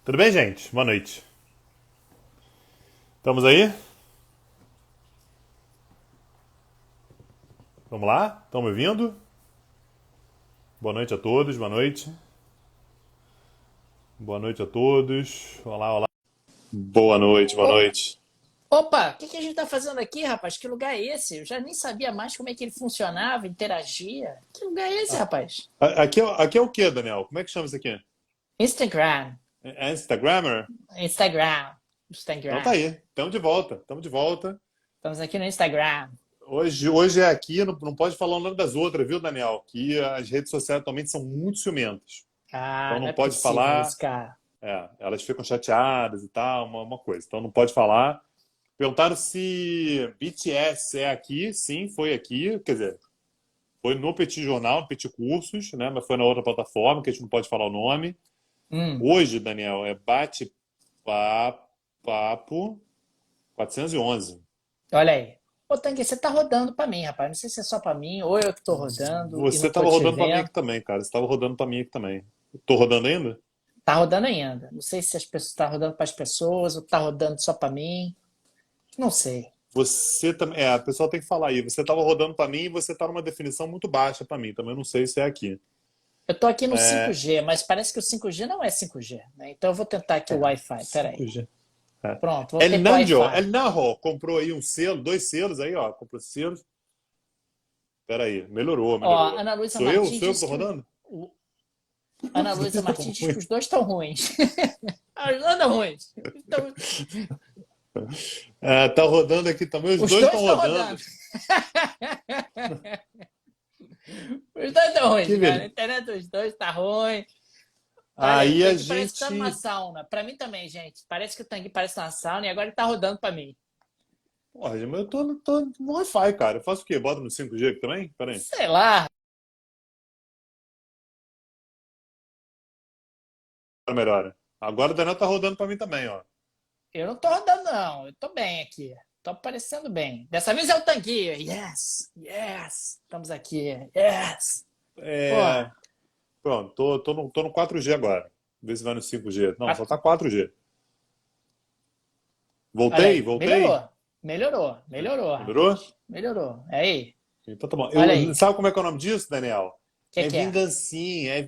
Tudo bem, gente? Boa noite. Estamos aí? Vamos lá? Estão me ouvindo? Boa noite a todos, boa noite. Boa noite a todos. Olá, olá. Boa noite, boa Ô, noite. opa, o que que a gente tá fazendo aqui, rapaz? Que lugar é esse? Eu já nem sabia mais como é que ele funcionava, interagia. Que lugar é esse, rapaz? Aqui é o quê, Daniel? Como é que chama isso aqui? Instagram. É Instagrammer? Instagram. Então tá Instagram. aí. Estamos de volta. Estamos de volta. Estamos aqui no Instagram. Hoje é aqui, não pode falar o nome das outras, viu, Daniel? Que as redes sociais atualmente são muito ciumentas. Ah, Então não não é pode possível falar. isso, cara. Elas ficam chateadas e tal, uma coisa. Então não pode falar. Perguntaram se BTS é aqui. Sim, foi aqui. Quer dizer, foi no Petit Jornal, no Petit Cursos, né? Mas foi na outra plataforma, que a gente não pode falar o nome. Hum, Hoje, Daniel, é bate-papo 411. olha aí. Ô, Tanguy, você tá rodando pra mim, rapaz. Não sei se é só pra mim ou eu que tô rodando e Você não tô estava te rodando para mim vendo. aqui também, cara. Você estava rodando para mim aqui também. Tô rodando ainda? Tá rodando ainda. Não sei se as pessoas tá rodando pras pessoas ou tá rodando só pra mim. Não sei. Você também. A pessoa tem que falar aí. Você estava rodando para mim e você está numa definição muito baixa para mim. Também não sei se é aqui. Eu tô aqui no É, 5G, mas parece que o 5G não é 5G, né? Então eu vou tentar aqui o Wi-Fi. Peraí. 5G. É. Pronto, El voltei pro Nanjo, Wi-Fi. El Najo comprou aí um selo, dois selos aí, ó. Comprou selos. Pera aí, melhorou, Ó, melhorou. Ana Luísa Sou eu? Martins Sou eu que tô disse que rodando? Ana Os dois Luísa estão Martins diz que ruins. os dois estão ruins. Os dois estão ruins. Então, Tá rodando aqui também, os os dois dois estão estão rodando. rodando. Os dois estão ruins, Que cara. A beleza. internet dos dois tá ruim. Olha aí, o Aí a Tanguy parece que tá numa gente. sauna. Pra mim também, gente. Parece que o Tanguy parece uma sauna e agora ele tá rodando pra mim. Porra, mas eu tô no Wi-Fi, cara. Eu faço o quê? Bota no 5G aqui também? Pera aí. Sei lá. Agora melhora. Agora o Daniel tá rodando pra mim também, ó. Eu não tô rodando, não. Eu tô bem aqui. Tô aparecendo bem. Dessa vez é o Tanguy. Yes, yes. Estamos aqui. Yes. Pô, É. Pronto, tô no 4G agora. Vê se vai no 5G. Não, só quatro- tá 4G. olha Voltei? aí. Voltei? Melhorou. Melhorou. Melhorou, Melhorou? rapaz. Melhorou. Aí. Então tá bom. Olha aí. O Sabe como é que é o nome disso, Daniel? que é? É vingancinha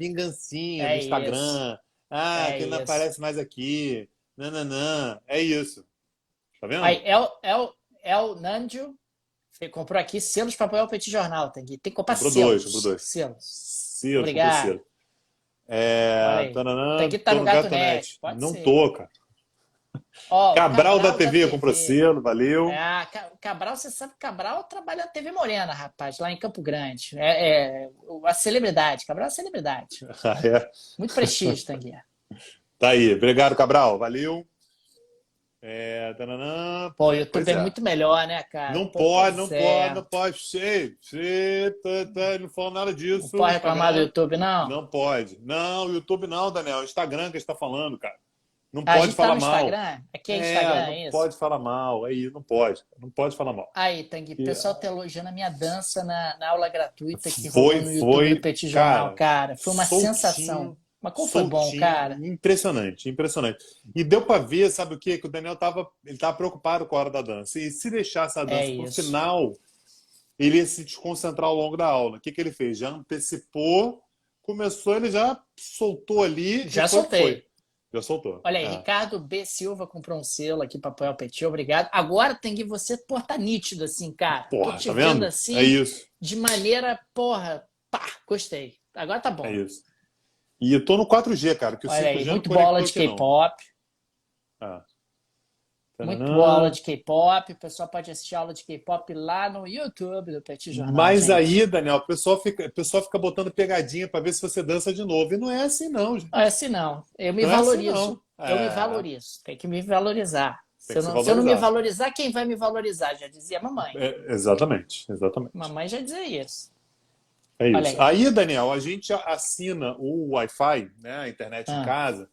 do É isso. Instagram. Ah, É que não isso. aparece mais aqui. Nananã. É isso. Tá Aí, vendo? El Nandio comprou aqui selos para apoiar o Petit Jornal. Tem que comprar Comprou dois, comprou selos. dois. Selos. Selos, comprou Obrigado. selo. Olha É, aí. Tem tananã, que estar tô no no Gatunete. Gatonete. Pode Não ser. tô, cara. Ó, o Cabral da Cabral da TV comprou TV. selo, valeu. Cabral, você sabe que Cabral trabalha na TV Morena, rapaz, lá em Campo Grande. A celebridade. Cabral é celebridade. Ah, é. Muito prestígio, Tanguy. Tá aí. Obrigado, Cabral. Valeu. Tananã. Pô, o Pois YouTube é é. muito melhor, né, cara? Não Pô, pode, não pois pode, é. não pode. Não fala nada Não disso. pode reclamar do Instagram YouTube, não. não pode. Não, YouTube não, Daniel. Instagram que a gente tá falando, cara. Não A pode gente tá falar no mal. Instagram? Aqui é Instagram, Não é isso? pode falar mal. Aí, não pode. Não pode falar mal. Aí, Tanguy, o E pessoal tá elogiando a minha dança na aula gratuita que rolou foi, no YouTube do foi, Petit Jornal, cara, cara. Foi uma sensação. soltinho, Mas como foi bom, soltinho, cara? impressionante, impressionante. E deu pra ver, sabe o quê? Que o Daniel ele tava preocupado com a hora da dança. E se deixasse a É dança pro isso. final, ele ia se desconcentrar ao longo da aula. O que que ele fez? Já antecipou, começou, ele já soltou ali e Já foi que foi. soltei. Já soltou. Olha aí, Ricardo B. Silva comprou um selo aqui para apoiar o Petit, obrigado. Agora tem que você, pô, tá nítido assim, cara. Tô Porra, te tá vendo vendo? É assim, isso, de maneira, porra, pá, gostei. Agora tá é bom. isso. E eu tô no 4G, cara, que o Olha aí, 5G não muito boa aula conectou de aqui, não. K-pop. Ah. Muito boa aula Tananã. de K-pop. O pessoal pode assistir a aula de K-pop lá no YouTube do Petit Jornal, Mas gente. aí, Daniel, o pessoal fica botando pegadinha para ver se você dança de novo. E não é assim, não, gente. Não é assim não. Eu me Não é assim, valorizo. não. Eu me valorizo. Tem que me valorizar. Tem Se que eu se não, se eu não me valorizar. valorizar, quem vai me valorizar? Já dizia a mamãe. Exatamente, exatamente. Mamãe já dizia isso. É Olha isso. aí. Aí, Daniel, a gente assina o Wi-Fi, né, a internet em Ah, casa,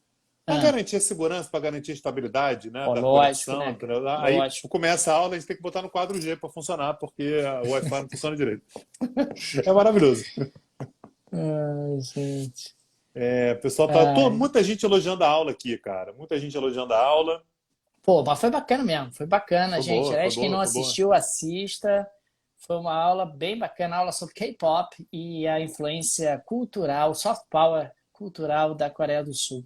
para ah. garantir a segurança, para garantir a estabilidade, né, Pô, da lógico, conexão. né, cara? Entendeu? Aí Lógico. começa a aula, a gente tem que botar no 4G para funcionar, porque o Wi-Fi não funciona direito. É maravilhoso. Ai, gente. O pessoal Ai. muita gente elogiando a aula aqui, cara. Muita gente elogiando a aula. Pô, mas foi bacana mesmo, foi bacana, Foi gente. boa, foi Aliás, quem boa, não foi boa. assistiu, assista. Foi uma aula bem bacana, aula sobre K-pop e a influência cultural, soft power cultural da Coreia do Sul.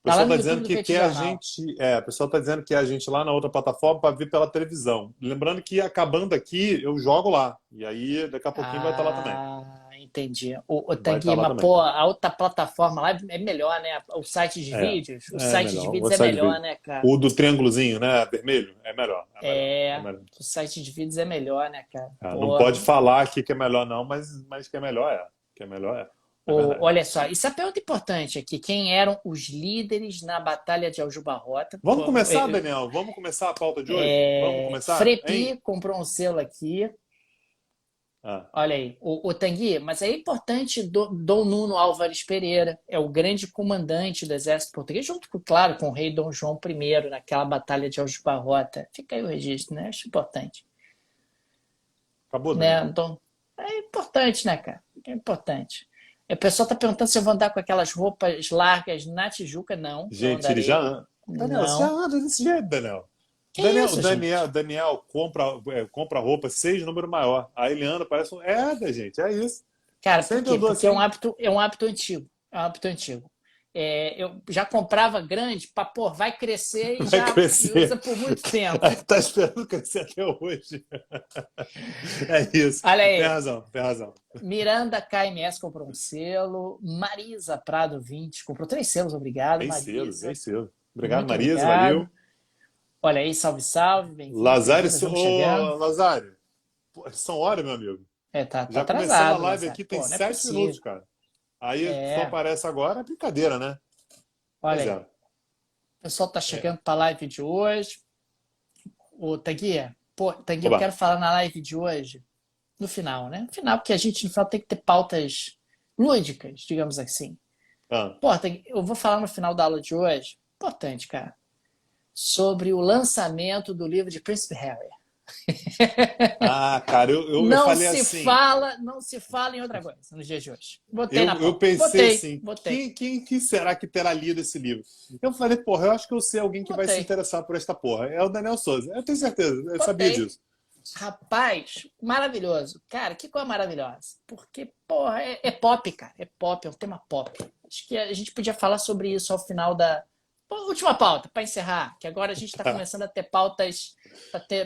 O Tá lá pessoal no está YouTube dizendo do que Petit quer a Jornal. gente. O pessoal está dizendo que é a gente lá na outra plataforma para ver pela televisão. Lembrando que acabando aqui, eu jogo lá. E aí, daqui a pouquinho vai estar lá também. Entendi. O Vai estar Tanguy, lá mas também. pô, a outra plataforma lá é melhor, né? O site de É, vídeos, o é site de melhor. vídeos O é site de melhor, vídeo. né, cara? O do triângulozinho, né? Vermelho, é melhor. É melhor. É melhor. O site de vídeos é melhor, né, cara? Não pode Porra. falar aqui que é melhor, não, mas que é melhor é. Que é melhor é. É verdade. Olha só, isso é pergunta importante aqui. Quem eram os líderes na Batalha de Aljubarrota? Vamos começar, Daniel? Vamos começar a pauta de hoje? Vamos começar? Hein? Frepi comprou um selo aqui. Ah, Olha aí, o Tanguy, mas é importante Dom Nuno Álvares Pereira, é o grande comandante do exército português, junto, claro, com o rei Dom João I, naquela batalha de Aljubarrota. Fica aí o registro, né? Acho importante. acabou, Né? Daniel. Então, é importante, né, cara? É importante. O pessoal está perguntando se eu vou andar com aquelas roupas largas na Tijuca. Não, não Gente, ele andarei. já. Daniel, você já Não. anda desse jeito, Daniel. Que isso, gente? Daniel compra roupa 6 número maior. Aí ele anda, parece um. Gente, é isso. Cara, por Sempre quê? andou Porque assim. é um hábito antigo. É um hábito antigo. Eu já comprava grande para, pô, vai crescer e Vai já usa crescer. por muito tempo. Aí tá esperando crescer até hoje. É isso. Olha Tem aí. razão, tem razão. Miranda KMS comprou um selo. Marisa Prado 20 comprou 3 selos. Obrigado, Bem cedo, bem Marisa. cedo. Obrigado, Muito Marisa, obrigado. valeu. Olha aí, salve, salve. Bem-vindos, Lazário, bem-vindas. Vamos chegando. Lazário, pô, são horas, meu amigo. Tá Já começamos a atrasado, live Lazar. aqui, tem Pô, não é 7 minutos, possível. cara. Aí só É, aparece agora, é brincadeira, né? olha Mas aí. é. O pessoal tá É. chegando para a live de hoje. Ô, Tanguy, pô, Tanguy, eu Oba. quero falar na live de hoje, no final, né? No final, porque a gente no final tem que ter pautas lúdicas, digamos assim. Ah. Pô, Tanguy, eu vou falar no final da aula de hoje, importante, cara, sobre o lançamento do livro de Príncipe Harry. Cara, eu falei assim. Não se fala em outra coisa nos dias de hoje. Botei na Eu pauta. pensei Botei, assim, botei, quem que será que terá lido esse livro? Eu falei, porra, eu acho que eu sei alguém que vai se botei, interessar por esta porra. É o Daniel Souza. Eu tenho certeza, eu sabia botei. disso. Rapaz, maravilhoso. Cara, que coisa maravilhosa. Porque, porra, é pop, cara. É pop, é um tema pop. Acho que a gente podia falar sobre isso ao final da. Pô, última pauta, para encerrar, que agora a gente está começando a ter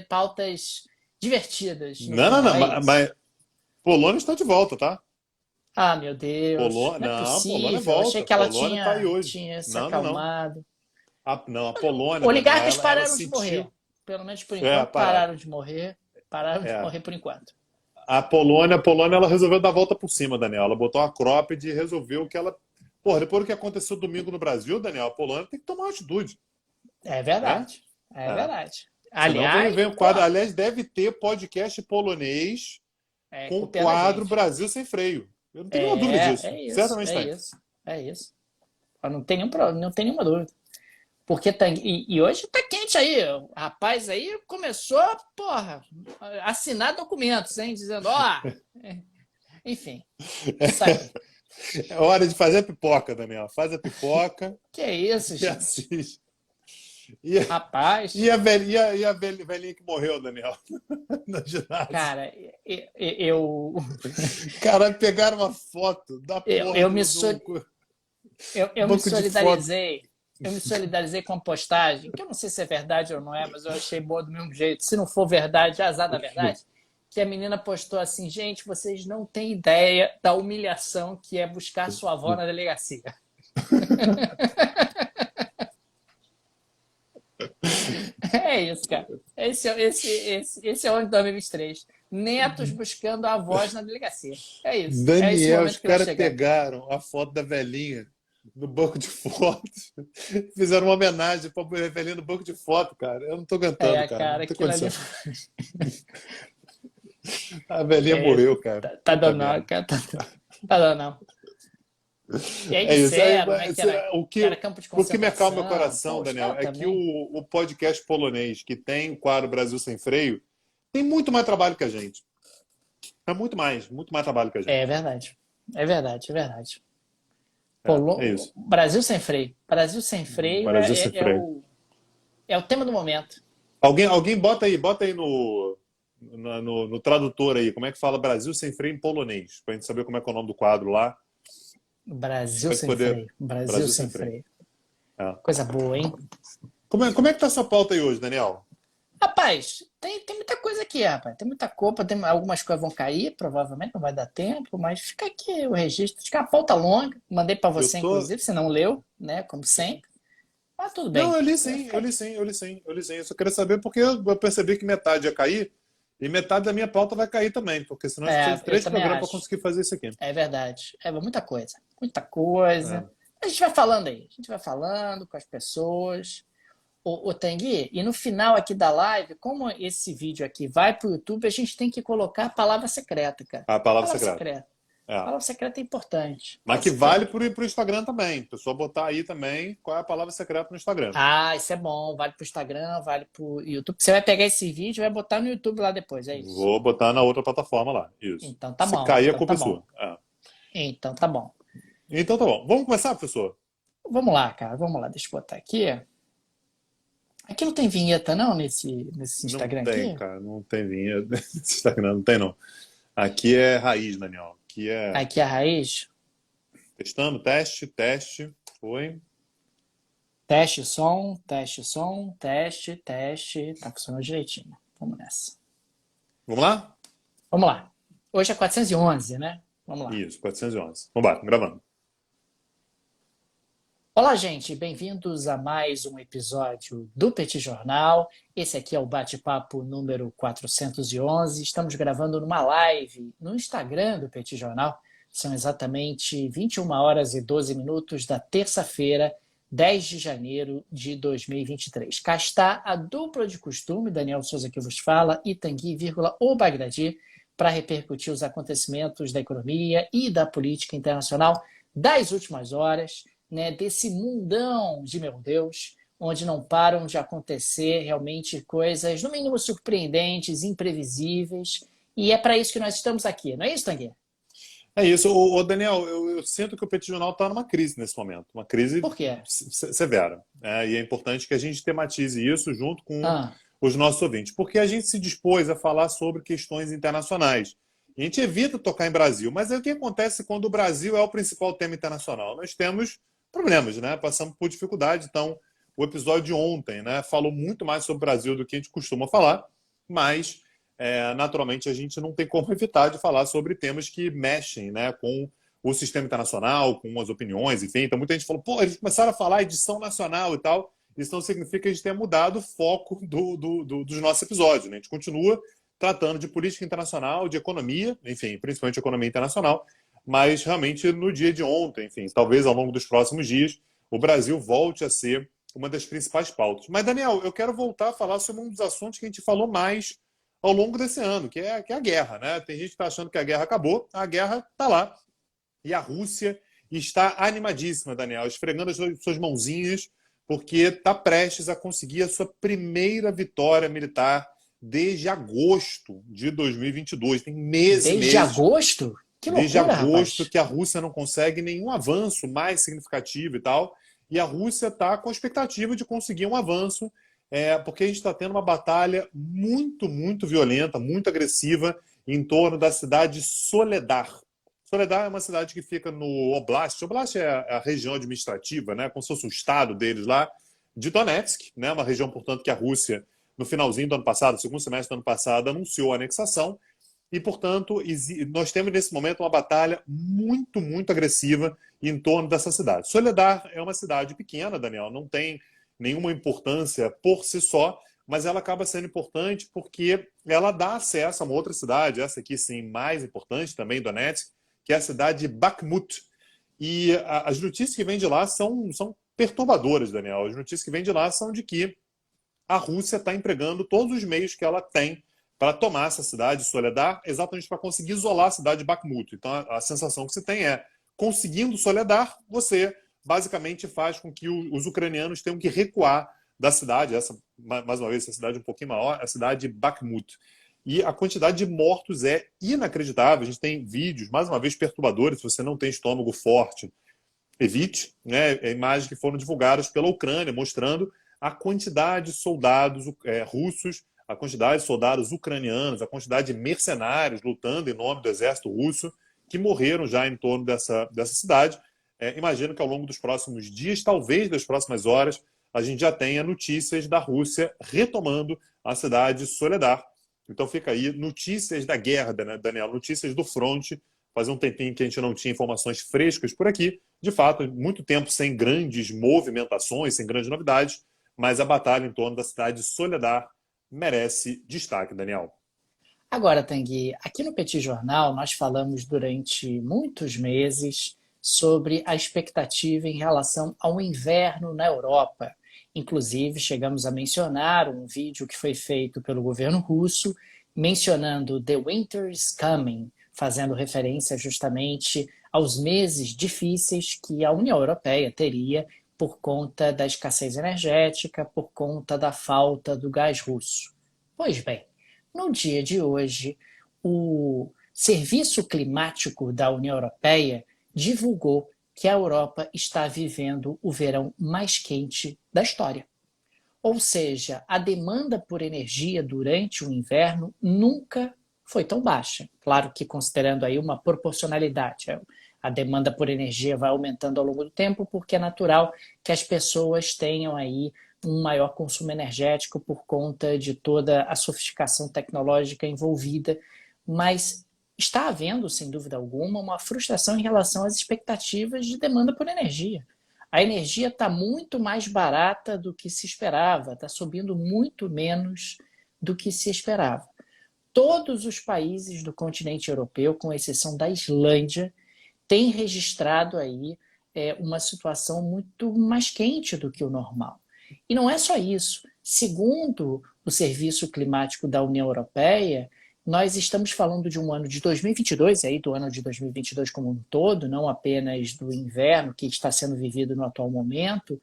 pautas divertidas no Não, não, final. não, É isso. mas Polônia está de volta, tá? Ah, meu Deus. Polônia, Não é não, Polônia possível. Achei volta. que ela Polônia tá aí hoje. tinha se Não, não, não. acalmado. Não, a Polônia, Daniel, Oligarcas ela pararam de morrer. sentiu. Pelo menos por enquanto, Pararam. pararam de morrer. Pararam de É. morrer por enquanto. A Polônia, ela resolveu dar a volta por cima, Daniel. Ela botou uma cropped e resolveu que ela. Porra, depois do que aconteceu domingo no Brasil, Daniel, a Polônia tem que tomar uma atitude, É né? verdade. É É. verdade. Senão Aliás, vem o pô, quadro. Aliás, deve ter podcast polonês com o copiando a quadro gente. Brasil sem freio. Eu não tenho nenhuma dúvida disso. É isso, Certamente é tem. isso, é isso. Não tem não tem nenhuma dúvida. Porque e hoje tá quente aí. O rapaz aí começou, porra, a assinar documentos, hein? Dizendo, ó. Enfim, isso aí. É hora de fazer a pipoca, Daniel. Faz a pipoca Que isso, e gente? assiste. E, Rapaz, velhinha que morreu, Daniel, no ginásio. cara, eu, Cara, pegaram uma foto da eu, porra eu, me, do eu me banco de foto. solidarizei. Eu me solidarizei com a postagem, que eu não sei se é verdade ou não é, mas eu achei boa do mesmo jeito. Se não for verdade, azar da verdade. Que a menina postou assim: gente, vocês não têm ideia da humilhação que é buscar sua avó na delegacia. É isso, cara. Esse é o ano de 2023. Netos buscando avós na delegacia. É isso. É esse Daniel, os momento que nós caras chegamos. pegaram a foto da velhinha no banco de fotos. Fizeram uma homenagem pra velhinha no banco de foto, cara. Eu não tô aguentando, cara. Não Cara, tem aquilo ali. condição. A velhinha É, morreu, cara. tá Puta dando não, merda. cara. Tá dando não. E aí É isso. disseram, né, que era campo de O que me acalma meu concentração. coração, Poxa, Daniel, é que também. o podcast polonês, que tem o quadro Brasil Sem Freio, tem muito mais trabalho que a gente. É muito mais trabalho que a gente. É verdade. É verdade, é verdade. É isso. Brasil sem freio. Brasil sem freio Brasil sem freio. é o tema do momento. Alguém bota aí no tradutor aí, como é que fala Brasil sem freio em polonês, pra gente saber como é que é o nome do quadro lá. Brasil Pra gente sem poder. freio. Brasil Brasil sem sem freio. freio. É. Coisa boa, hein? Como é que tá essa pauta aí hoje, Daniel? Rapaz, tem muita coisa aqui, rapaz. Tem muita copa, algumas coisas vão cair, provavelmente não vai dar tempo, mas fica aqui o registro. Fica uma pauta longa. Mandei para Eu você, tô. inclusive, você não leu, né? Como sempre. Mas tudo Não, bem. eu li Vai sim, ficar eu li aqui. sim, eu li sim, eu li sim. Eu só queria saber porque eu percebi que metade ia cair e metade da minha pauta vai cair também, porque senão a gente precisa de Eu três também programas para acho. conseguir fazer isso aqui. É verdade. Muita coisa. Muita coisa. É. A gente vai falando aí. A gente vai falando com as pessoas. O Tanguy, e no final aqui da live, como esse vídeo aqui vai para o YouTube, a gente tem que colocar a palavra secreta, cara. A palavra Palavra secreta. secreta. É. Palavra secreta é importante. Mas Palavra que vale secreta. pro Instagram também. A pessoa botar aí também qual é a palavra secreta no Instagram. Ah, isso é bom. Vale para o Instagram, vale para o YouTube. Você vai pegar esse vídeo e vai botar no YouTube lá depois, é isso? Vou botar na outra plataforma lá. Isso. Então tá Se bom. cair, a Então tá culpa é bom. sua. É. Então tá bom. Então tá bom. Vamos começar, professor? Vamos lá, cara. Vamos lá. Deixa eu botar aqui. Aqui não tem vinheta, não, nesse Não Instagram tem, aqui? cara. Não tem vinheta nesse Instagram. Não tem, não. Aqui é raiz, Daniel. Aqui é Aqui é a raiz. testando, teste. Foi. Teste som, teste. Tá funcionando direitinho. Vamos nessa. Vamos lá? Vamos lá. Hoje é 411, né? Vamos lá. Isso, 411. Vamos lá, gravando. Olá, gente. Bem-vindos a mais um episódio do Petit Jornal. Esse aqui é o bate-papo número 411. Estamos gravando numa live no Instagram do Petit Jornal. São exatamente 21 horas e 12 minutos da terça-feira, 10 de janeiro de 2023. Cá está a dupla de costume, Daniel Souza que vos fala, e Tanguy, o Bagdadi, para repercutir os acontecimentos da economia e da política internacional das últimas horas, né, desse mundão de meu Deus, onde não param de acontecer realmente coisas, no mínimo, surpreendentes, imprevisíveis, e é para isso que nós estamos aqui, não é isso, Tanguy? É isso. Ô, Daniel, eu sinto que o Petit Jornal está numa crise nesse momento. Uma crise Por quê? severa. E é importante que a gente tematize isso junto com Ah, os nossos ouvintes. Porque a gente se dispôs a falar sobre questões internacionais. E a gente evita tocar em Brasil. Mas aí o que acontece quando o Brasil é o principal tema internacional? Nós temos problemas, né? Passamos por dificuldade. Então, o episódio de ontem, né, falou muito mais sobre o Brasil do que a gente costuma falar, mas naturalmente a gente não tem como evitar de falar sobre temas que mexem, né, com o sistema internacional, com as opiniões, enfim. Então muita gente falou, pô, eles começaram a falar edição nacional e tal. Isso não significa que a gente tenha mudado o foco dos nossos episódios, né? A gente continua tratando de política internacional, de economia, enfim, principalmente economia internacional, mas realmente no dia de ontem, enfim, talvez ao longo dos próximos dias, o Brasil volte a ser uma das principais pautas. Mas, Daniel, eu quero voltar a falar sobre um dos assuntos que a gente falou mais ao longo desse ano, que é a guerra, né? Tem gente que está achando que a guerra acabou, a guerra está lá. E a Rússia está animadíssima, Daniel, esfregando as suas mãozinhas, porque está prestes a conseguir a sua primeira vitória militar desde agosto de 2022. Tem meses e desde meses. agosto? Que Desde loucura, agosto rapaz. que a Rússia não consegue nenhum avanço mais significativo e tal. E a Rússia está com a expectativa de conseguir um avanço, porque a gente está tendo uma batalha muito, muito violenta, muito agressiva em torno da cidade de Soledar. Soledar é uma cidade que fica no Oblast. Oblast é a região administrativa, né, como se fosse o estado deles lá, de Donetsk, né, uma região, portanto, que a Rússia, no finalzinho do ano passado, segundo semestre do ano passado, anunciou a anexação. E, portanto, nós temos nesse momento uma batalha muito, muito agressiva em torno dessa cidade. Soledar é uma cidade pequena, Daniel, não tem nenhuma importância por si só, mas ela acaba sendo importante porque ela dá acesso a uma outra cidade, essa aqui sim, mais importante também, Donetsk, que é a cidade de Bakhmut. E as notícias que vêm de lá são perturbadoras, Daniel. As notícias que vêm de lá são de que a Rússia está empregando todos os meios que ela tem para tomar essa cidade, Soledar, exatamente para conseguir isolar a cidade de Bakhmut. Então, a sensação que você tem é, conseguindo Soledar, você basicamente faz com que os ucranianos tenham que recuar da cidade, mais uma vez, essa cidade um pouquinho maior, a cidade de Bakhmut. E a quantidade de mortos é inacreditável. A gente tem vídeos, mais uma vez, perturbadores, se você não tem estômago forte, evite, né, imagens que foram divulgadas pela Ucrânia, mostrando a quantidade de soldados russos, a quantidade de soldados ucranianos, a quantidade de mercenários lutando em nome do exército russo, que morreram já em torno dessa cidade. Imagino que ao longo dos próximos dias, talvez das próximas horas, a gente já tenha notícias da Rússia retomando a cidade de Soledar. Então fica aí notícias da guerra, né, Daniel, notícias do fronte. Fazia um tempinho que a gente não tinha informações frescas por aqui. De fato, muito tempo sem grandes movimentações, sem grandes novidades, mas a batalha em torno da cidade de Soledar merece destaque, Daniel. Agora, Tanguy, aqui no Petit Jornal nós falamos durante muitos meses sobre a expectativa em relação ao inverno na Europa. Inclusive, chegamos a mencionar um vídeo que foi feito pelo governo russo mencionando The Winter is Coming, fazendo referência justamente aos meses difíceis que a União Europeia teria por conta da escassez energética, por conta da falta do gás russo. Pois bem, no dia de hoje, o Serviço Climático da União Europeia divulgou que a Europa está vivendo o verão mais quente da história. Ou seja, a demanda por energia durante o inverno nunca foi tão baixa. Claro que considerando aí uma proporcionalidade. A demanda por energia vai aumentando ao longo do tempo porque é natural que as pessoas tenham aí um maior consumo energético por conta de toda a sofisticação tecnológica envolvida, mas está havendo, sem dúvida alguma, uma frustração em relação às expectativas de demanda por energia. A energia está muito mais barata do que se esperava, está subindo muito menos do que se esperava. Todos os países do continente europeu, com exceção da Islândia, têm registrado aí uma situação muito mais quente do que o normal. E não é só isso. Segundo o Serviço Climático da União Europeia, nós estamos falando de um ano de 2022, aí do ano de 2022 como um todo, não apenas do inverno que está sendo vivido no atual momento,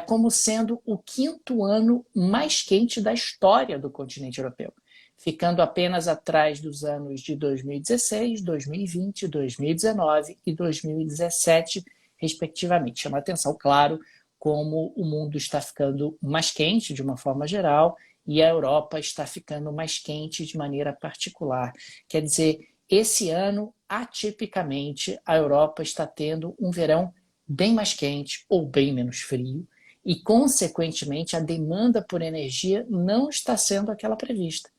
como sendo o 5º ano mais quente da história do continente europeu, ficando apenas atrás dos anos de 2016, 2020, 2019 e 2017, respectivamente. Chama a atenção, claro, como o mundo está ficando mais quente de uma forma geral e a Europa está ficando mais quente de maneira particular. Quer dizer, esse ano, atipicamente, a Europa está tendo um verão bem mais quente ou bem menos frio e, consequentemente, a demanda por energia não está sendo aquela prevista.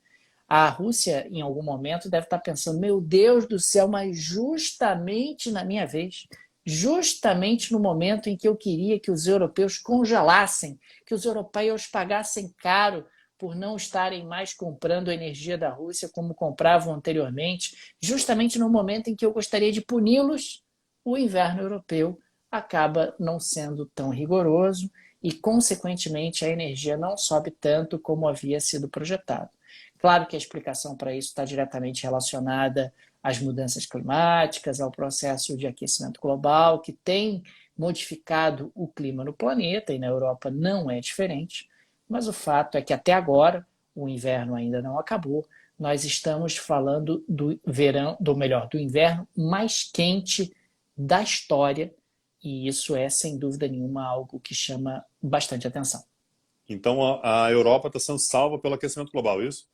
A Rússia, em algum momento, deve estar pensando, meu Deus do céu, mas justamente na minha vez, justamente no momento em que eu queria que os europeus congelassem, que os europeus pagassem caro por não estarem mais comprando a energia da Rússia como compravam anteriormente, justamente no momento em que eu gostaria de puni-los, o inverno europeu acaba não sendo tão rigoroso e, consequentemente, a energia não sobe tanto como havia sido projetado. Claro que a explicação para isso está diretamente relacionada às mudanças climáticas, ao processo de aquecimento global, que tem modificado o clima no planeta, e na Europa não é diferente, mas o fato é que até agora, o inverno ainda não acabou, nós estamos falando do verão, do inverno mais quente da história, e isso é, sem dúvida nenhuma, algo que chama bastante atenção. Então a Europa está sendo salva pelo aquecimento global, isso?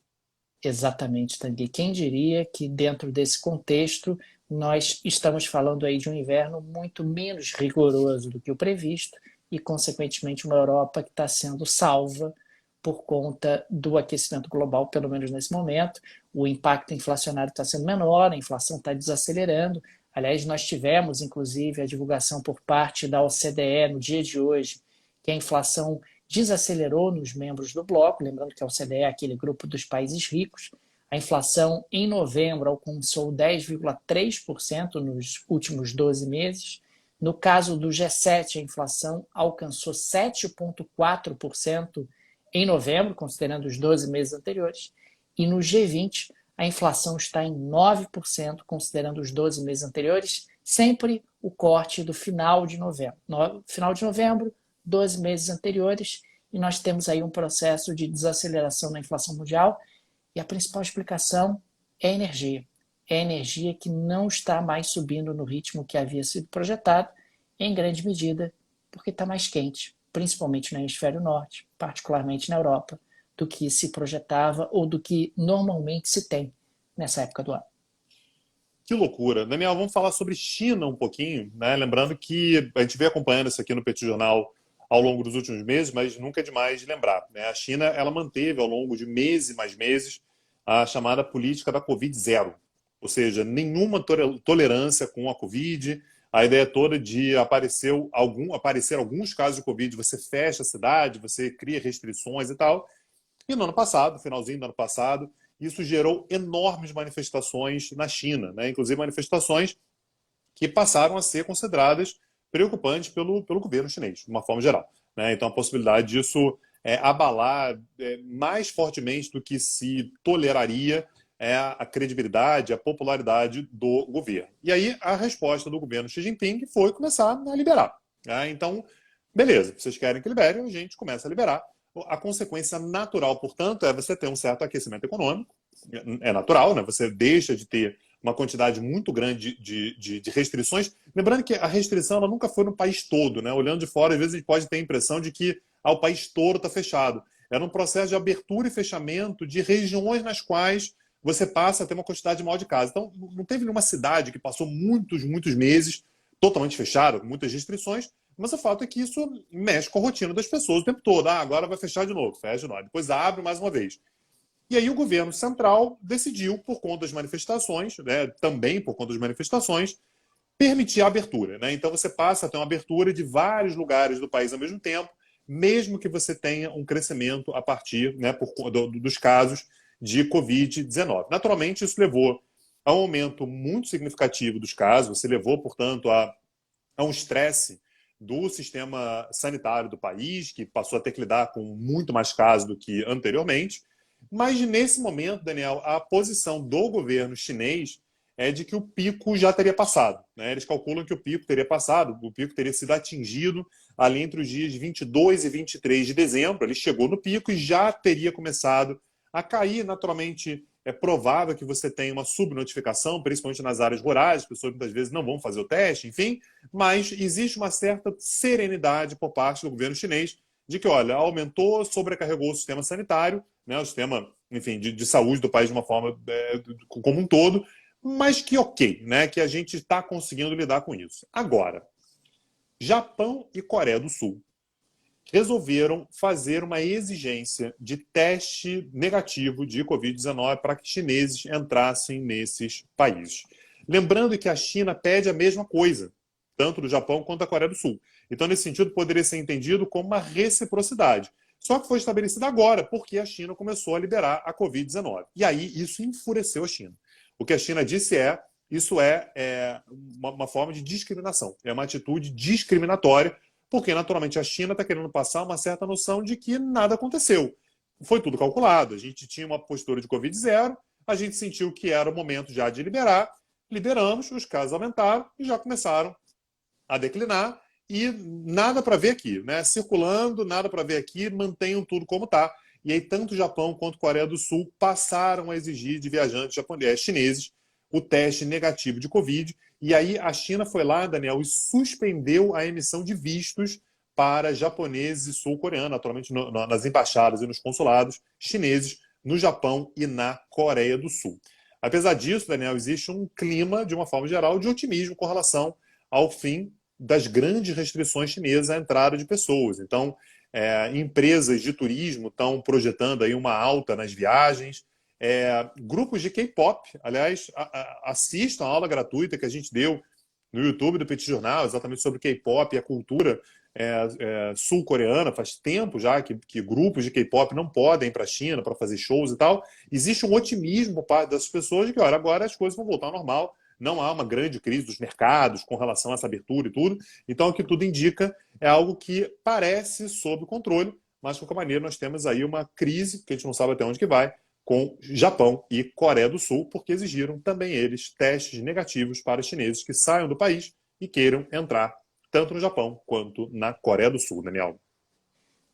Exatamente, Tanguy. Quem diria que dentro desse contexto nós estamos falando aí de um inverno muito menos rigoroso do que o previsto e, consequentemente, uma Europa que está sendo salva por conta do aquecimento global, pelo menos nesse momento. O impacto inflacionário está sendo menor, a inflação está desacelerando. Aliás, nós tivemos, inclusive, a divulgação por parte da OCDE no dia de hoje, que a inflação desacelerou nos membros do bloco, lembrando que a OCDE é aquele grupo dos países ricos. A inflação em novembro alcançou 10,3% nos últimos 12 meses. No caso do G7, a inflação alcançou 7,4% em novembro, considerando os 12 meses anteriores. E no G20, a inflação está em 9%, considerando os 12 meses anteriores, sempre o corte do final de novembro. No final de novembro, 12 meses anteriores, e nós temos aí um processo de desaceleração na inflação mundial, e a principal explicação é a energia. É a energia que não está mais subindo no ritmo que havia sido projetado, em grande medida porque está mais quente, principalmente no hemisfério norte, particularmente na Europa, do que se projetava ou do que normalmente se tem nessa época do ano. Que loucura. Daniel, vamos falar sobre China um pouquinho, né? Lembrando que a gente vem acompanhando isso aqui no Petit Jornal ao longo dos últimos meses, mas nunca é demais de lembrar, né? A China, ela manteve ao longo de meses e mais meses a chamada política da Covid zero, ou seja, nenhuma tolerância com a Covid. A ideia toda de aparecer alguns casos de Covid, você fecha a cidade, você cria restrições e tal. E no ano passado, finalzinho do ano passado, isso gerou enormes manifestações na China, né? Inclusive manifestações que passaram a ser consideradas preocupantes pelo governo chinês, de uma forma geral, né? Então, a possibilidade disso abalar mais fortemente do que se toleraria a credibilidade, a popularidade do governo. E aí, a resposta do governo Xi Jinping foi começar a liberar, né? Então, beleza, vocês querem que libere, a gente começa a liberar. A consequência natural, portanto, é você ter um certo aquecimento econômico. É natural, né? Você deixa de ter uma quantidade muito grande de restrições. Lembrando que a restrição ela nunca foi no país todo, né? Olhando de fora, às vezes a gente pode ter a impressão de que o país todo está fechado. Era um processo de abertura e fechamento de regiões nas quais você passa a ter uma quantidade maior de casas. Então, não teve nenhuma cidade que passou muitos meses totalmente fechada, com muitas restrições, mas o fato é que isso mexe com a rotina das pessoas o tempo todo. Agora vai fechar de novo, fecha de novo, depois abre mais uma vez. E aí o governo central decidiu, por conta das manifestações, né, também por conta das manifestações, permitir a abertura, né? Então você passa a ter uma abertura de vários lugares do país ao mesmo tempo, mesmo que você tenha um crescimento a partir, né, dos casos de Covid-19. Naturalmente, isso levou a um aumento muito significativo dos casos, você levou, portanto, a um estresse do sistema sanitário do país, que passou a ter que lidar com muito mais casos do que anteriormente. Mas nesse momento, Daniel, a posição do governo chinês é de que o pico já teria passado, né? Eles calculam que o pico teria passado, o pico teria sido atingido ali entre os dias 22 e 23 de dezembro. Ele chegou no pico e já teria começado a cair. Naturalmente, é provável que você tenha uma subnotificação, principalmente nas áreas rurais, as pessoas muitas vezes não vão fazer o teste, enfim, mas existe uma certa serenidade por parte do governo chinês de que, olha, aumentou, sobrecarregou o sistema sanitário, né, o sistema, enfim, de saúde do país de uma forma como um todo, mas que ok, né, que a gente está conseguindo lidar com isso. Agora, Japão e Coreia do Sul resolveram fazer uma exigência de teste negativo de Covid-19 para que chineses entrassem nesses países. Lembrando que a China pede a mesma coisa, tanto do Japão quanto da Coreia do Sul. Então, nesse sentido, poderia ser entendido como uma reciprocidade. Só que foi estabelecida agora, porque a China começou a liberar a Covid-19. E aí, isso enfureceu a China. O que a China disse isso é uma forma de discriminação. É uma atitude discriminatória, porque, naturalmente, a China está querendo passar uma certa noção de que nada aconteceu. Foi tudo calculado. A gente tinha uma postura de Covid zero, a gente sentiu que era o momento já de liberar, liberamos, os casos aumentaram e já começaram a declinar e nada para ver aqui, né? Circulando, nada para ver aqui, mantenham tudo como está. E aí, tanto o Japão quanto a Coreia do Sul passaram a exigir de viajantes chineses o teste negativo de Covid. E aí a China foi lá, Daniel, e suspendeu a emissão de vistos para japoneses e sul-coreanos, atualmente nas embaixadas e nos consulados chineses no Japão e na Coreia do Sul. Apesar disso, Daniel, existe um clima, de uma forma geral, de otimismo com relação ao fim das grandes restrições chinesas à entrada de pessoas. Então, empresas de turismo estão projetando aí uma alta nas viagens. Grupos de K-pop, aliás, assistam a aula gratuita que a gente deu no YouTube do Petit Jornal, exatamente sobre K-pop e a cultura sul-coreana. Faz tempo já que grupos de K-pop não podem ir para a China para fazer shows e tal. Existe um otimismo por parte dessas pessoas de que, olha, agora as coisas vão voltar ao normal, não há uma grande crise dos mercados com relação a essa abertura e tudo. Então, o que tudo indica é algo que parece sob controle, mas, de qualquer maneira, nós temos aí uma crise, que a gente não sabe até onde que vai, com Japão e Coreia do Sul, porque exigiram também eles testes negativos para chineses que saiam do país e queiram entrar tanto no Japão quanto na Coreia do Sul, Daniel.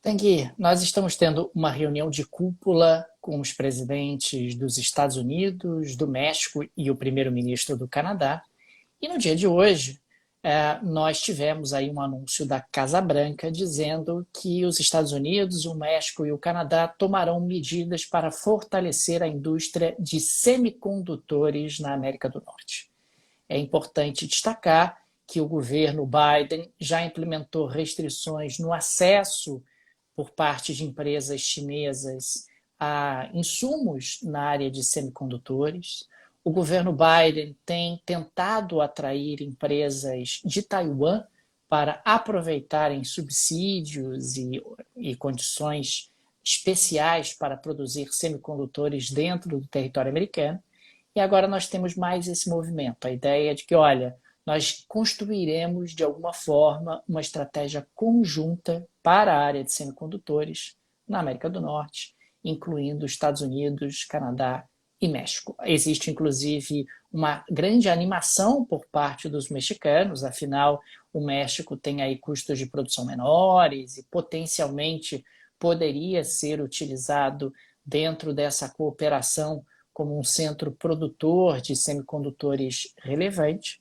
Tanguy, nós estamos tendo uma reunião de cúpula com os presidentes dos Estados Unidos, do México e o primeiro-ministro do Canadá. E no dia de hoje, nós tivemos aí um anúncio da Casa Branca dizendo que os Estados Unidos, o México e o Canadá tomarão medidas para fortalecer a indústria de semicondutores na América do Norte. É importante destacar que o governo Biden já implementou restrições no acesso por parte de empresas chinesas a insumos na área de semicondutores. O governo Biden tem tentado atrair empresas de Taiwan para aproveitarem subsídios e condições especiais para produzir semicondutores dentro do território americano. E agora nós temos mais esse movimento, a ideia de que, olha, nós construiremos de alguma forma uma estratégia conjunta para a área de semicondutores na América do Norte, incluindo Estados Unidos, Canadá e México. Existe, inclusive, uma grande animação por parte dos mexicanos, afinal, o México tem aí custos de produção menores e potencialmente poderia ser utilizado dentro dessa cooperação como um centro produtor de semicondutores relevante.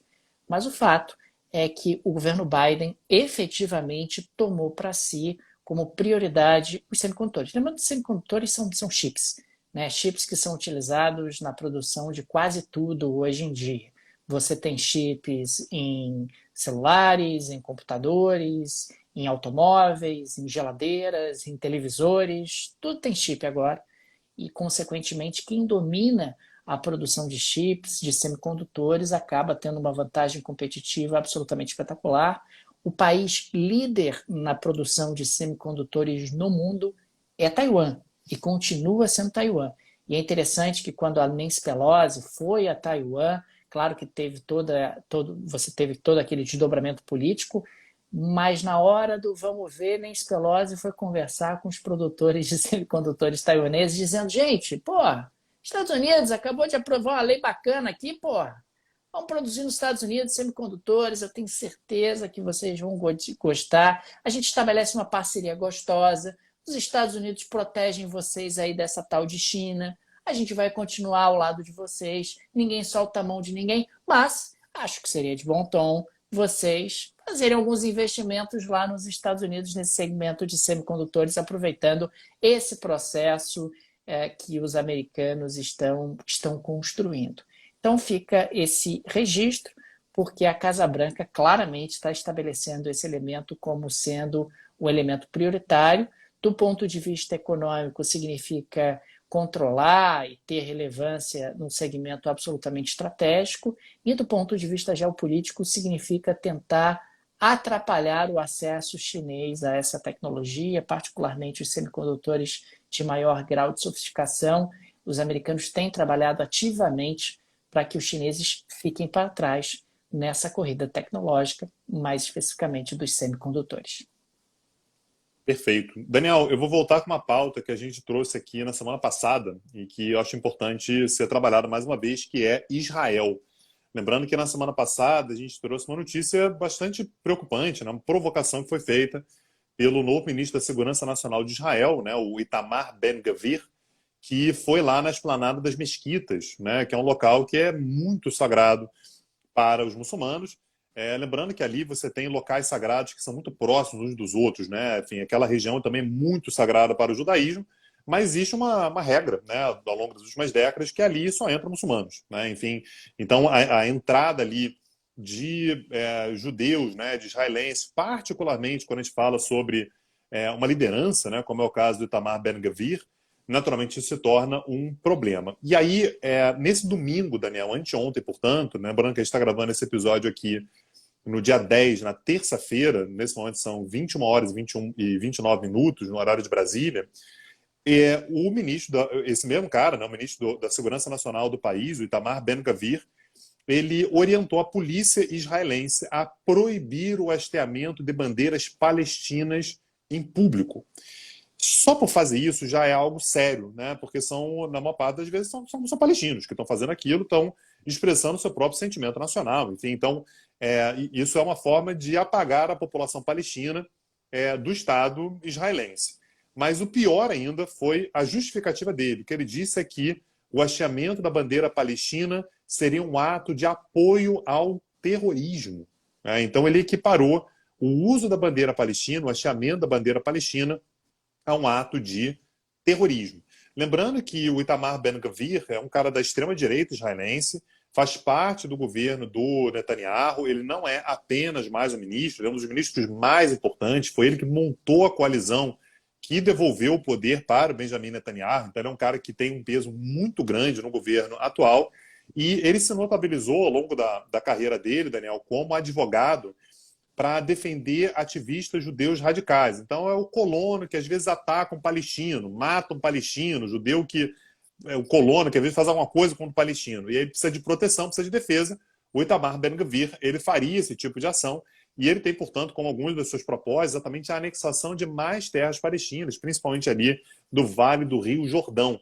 Mas o fato é que o governo Biden efetivamente tomou para si como prioridade os semicondutores. Lembrando que os semicondutores são chips, né? Chips que são utilizados na produção de quase tudo hoje em dia. Você tem chips em celulares, em computadores, em automóveis, em geladeiras, em televisores, tudo tem chip agora. E, consequentemente, quem domina a produção de chips, de semicondutores, acaba tendo uma vantagem competitiva absolutamente espetacular. O país líder na produção de semicondutores no mundo é Taiwan, e continua sendo Taiwan. E é interessante que quando a Nancy Pelosi foi a Taiwan, claro que você teve todo aquele desdobramento político, mas na hora do vamos ver, Nancy Pelosi foi conversar com os produtores de semicondutores taiwaneses, dizendo, gente, pô, Estados Unidos acabou de aprovar uma lei bacana aqui, pô, vamos produzir nos Estados Unidos semicondutores, eu tenho certeza que vocês vão gostar. A gente estabelece uma parceria gostosa, os Estados Unidos protegem vocês aí dessa tal de China, a gente vai continuar ao lado de vocês, ninguém solta a mão de ninguém, mas acho que seria de bom tom vocês fazerem alguns investimentos lá nos Estados Unidos nesse segmento de semicondutores, aproveitando esse processo que os americanos estão construindo. Então fica esse registro, porque a Casa Branca claramente está estabelecendo esse elemento como sendo um elemento prioritário. Do ponto de vista econômico, significa controlar e ter relevância num segmento absolutamente estratégico, e do ponto de vista geopolítico, significa tentar atrapalhar o acesso chinês a essa tecnologia, particularmente os semicondutores de maior grau de sofisticação. Os americanos têm trabalhado ativamente para que os chineses fiquem para trás nessa corrida tecnológica, mais especificamente dos semicondutores. Perfeito. Daniel, eu vou voltar com uma pauta que a gente trouxe aqui na semana passada e que eu acho importante ser trabalhada mais uma vez, que é Israel. Lembrando que na semana passada a gente trouxe uma notícia bastante preocupante, né? Uma provocação que foi feita pelo novo ministro da Segurança Nacional de Israel, né? O Itamar Ben-Gvir, que foi lá na Esplanada das Mesquitas, né? Que é um local que é muito sagrado para os muçulmanos. Lembrando que ali você tem locais sagrados que são muito próximos uns dos outros, né? Enfim, aquela região também é muito sagrada para o judaísmo, mas existe uma regra, né, ao longo das últimas décadas, que ali só entram muçulmanos, né? Enfim, então a entrada ali de judeus, né, de israelenses, particularmente quando a gente fala sobre uma liderança, né, como é o caso do Itamar Ben-Gvir, naturalmente isso se torna um problema. E aí, nesse domingo, Daniel, anteontem, portanto, né, lembrando que a gente está gravando esse episódio aqui no dia 10, na terça-feira, nesse momento são 21 horas e 29 minutos, no horário de Brasília, o ministro, esse mesmo cara, né, o ministro da Segurança Nacional do país, o Itamar Ben-Gvir, ele orientou a polícia israelense a proibir o hasteamento de bandeiras palestinas em público. Só por fazer isso já é algo sério, né? Porque na maior parte das vezes, são palestinos que estão fazendo aquilo, estão expressando o seu próprio sentimento nacional. Enfim, então, isso é uma forma de apagar a população palestina do Estado israelense. Mas o pior ainda foi a justificativa dele, que ele disse que o hasteamento da bandeira palestina seria um ato de apoio ao terrorismo. né? Então ele equiparou o uso da bandeira palestina, o hasteamento da bandeira palestina, a um ato de terrorismo. Lembrando que o Itamar Ben-Gvir é um cara da extrema-direita israelense, faz parte do governo do Netanyahu, ele não é apenas mais um ministro, ele é um dos ministros mais importantes, foi ele que montou a coalizão que devolveu o poder para o Benjamin Netanyahu, então ele é um cara que tem um peso muito grande no governo atual, e ele se notabilizou ao longo da carreira dele, Daniel, como advogado para defender ativistas judeus radicais. Então é o colono que às vezes ataca um palestino, mata um palestino, judeu que é o colono que às vezes faz alguma coisa contra o palestino. E aí precisa de proteção, precisa de defesa. O Itamar Ben-Gvir, ele faria esse tipo de ação e ele tem, portanto, como alguns das suas propostas, exatamente a anexação de mais terras palestinas, principalmente ali do Vale do Rio Jordão.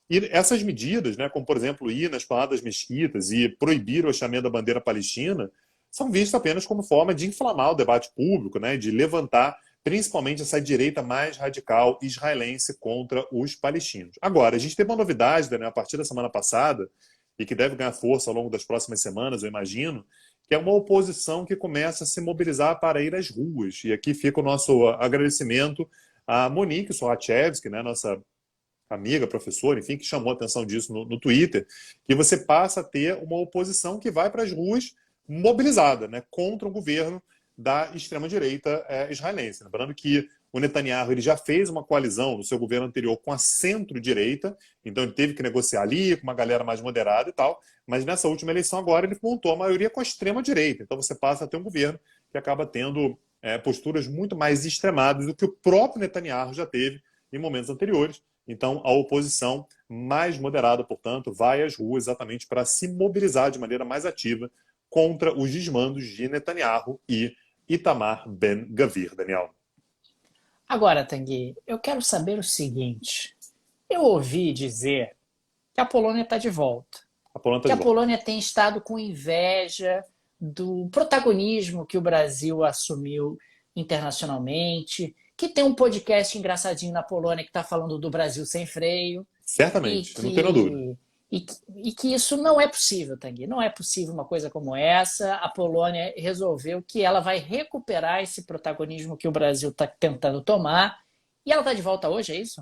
E essas medidas, né, como por exemplo ir nas paradas mesquitas e proibir o hasteamento da bandeira palestina, são vistas apenas como forma de inflamar o debate público, né, de levantar principalmente essa direita mais radical israelense contra os palestinos. Agora, a gente teve uma novidade, né, a partir da semana passada, e que deve ganhar força ao longo das próximas semanas, eu imagino, que é uma oposição que começa a se mobilizar para ir às ruas. E aqui fica o nosso agradecimento a Monique Sorachevsky, né, nossa amiga, professora, enfim, que chamou a atenção disso no Twitter, que você passa a ter uma oposição que vai para as ruas mobilizada, né, contra o governo da extrema-direita israelense. Lembrando que o Netanyahu ele já fez uma coalizão no seu governo anterior com a centro-direita, então ele teve que negociar ali com uma galera mais moderada e tal, mas nessa última eleição agora ele montou a maioria com a extrema-direita. Então você passa a ter um governo que acaba tendo posturas muito mais extremadas do que o próprio Netanyahu já teve em momentos anteriores. Então a oposição mais moderada, portanto, vai às ruas exatamente para se mobilizar de maneira mais ativa contra os desmandos de Netanyahu e Itamar Ben-Gvir, Daniel. Agora, Tanguy, eu quero saber o seguinte. Eu ouvi dizer que a Polônia está de volta. A Polônia tá Que a de volta. Polônia tem estado com inveja do protagonismo que o Brasil assumiu internacionalmente, que tem um podcast engraçadinho na Polônia que está falando do Brasil sem freio. E Certamente, eu não tenho dúvida. que, e que isso não é possível, Tanguy. Não é possível uma coisa como essa. A Polônia resolveu que ela vai recuperar esse protagonismo que o Brasil está tentando tomar. E ela está de volta hoje, é isso?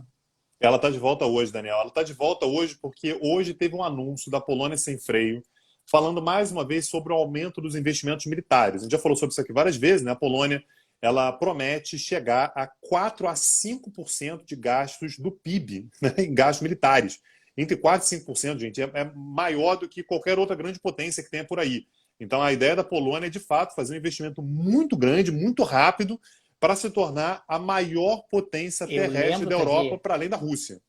Ela está de volta hoje, Daniel. Ela está de volta hoje porque hoje teve um anúncio da Polônia sem freio, falando mais uma vez sobre o aumento dos investimentos militares. A gente já falou sobre isso aqui várias vezes, né? A Polônia ela promete chegar a 4 a 5% de gastos do PIB, né, em gastos militares. Entre 4 e 5%, gente, é maior do que qualquer outra grande potência que tenha por aí. Então, a ideia da Polônia é, de fato, fazer um investimento muito grande, muito rápido, para se tornar a maior potência terrestre da Europa, para além da Rússia.